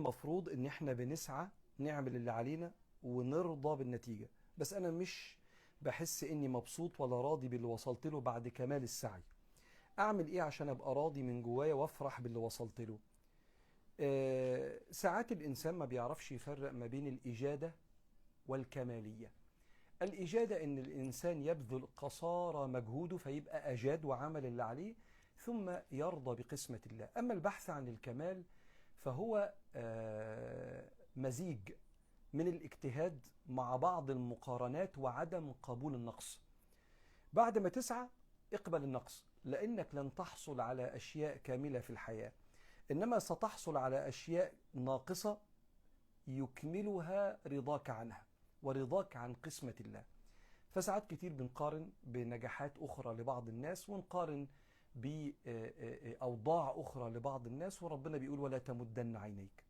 المفروض ان احنا بنسعى نعمل اللي علينا ونرضى بالنتيجة، بس انا مش بحس اني مبسوط ولا راضي باللي وصلت له بعد كمال السعي. اعمل ايه عشان ابقى راضي من جوايا وافرح باللي وصلت له؟ ساعات الانسان ما بيعرفش يفرق ما بين الاجادة والكمالية. الإجادة إن الإنسان يبذل قصارى مجهوده فيبقى أجاد وعمل اللي عليه ثم يرضى بقسمة الله. أما البحث عن الكمال فهو مزيج من الاجتهاد مع بعض المقارنات وعدم قبول النقص. بعد ما تسعى اقبل النقص، لأنك لن تحصل على أشياء كاملة في الحياة، إنما ستحصل على أشياء ناقصة يكملها رضاك عنها ورضاك عن قسمة الله. فساعات كتير بنقارن بنجاحات أخرى لبعض الناس ونقارن بأوضاع أخرى لبعض الناس، وربنا بيقول ولا تمدن عينيك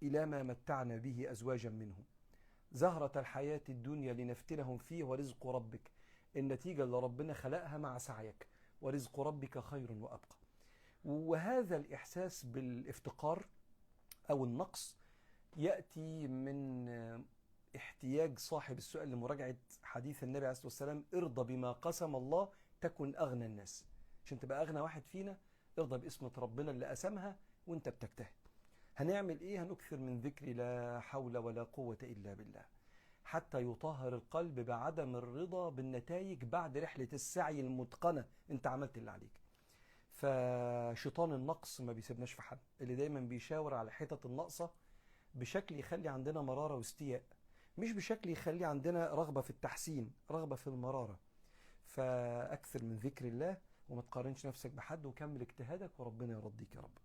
إلى ما متعنا به أزواجا منهم زهرة الحياة الدنيا لنفتنهم فيه ورزق ربك. النتيجة اللي ربنا خلقها مع سعيك، ورزق ربك خير وأبقى. وهذا الإحساس بالافتقار أو النقص يأتي من احتياج صاحب السؤال لمراجعة حديث النبي عليه الصلاة والسلام: ارضى بما قسم الله تكن أغنى الناس. عشان تبقى أغنى واحد فينا ارضى باسمة ربنا اللي قسمها وانت بتجتهد. هنعمل ايه؟ هنكثر من ذكر لا حول ولا قوة إلا بالله حتى يطهر القلب بعدم الرضا بالنتائج بعد رحلة السعي المتقنة. انت عملت اللي عليك. فشيطان النقص ما بيسيبناش في حد، اللي دايما بيشاور على حتة النقصة بشكل يخلي عندنا مرارة واستياء، مش بشكل يخلي عندنا رغبة في التحسين، رغبة في المرارة. فأكثر من ذكر الله وما تقارنش نفسك بحد وكمل اجتهادك وربنا يرضيك يا رب.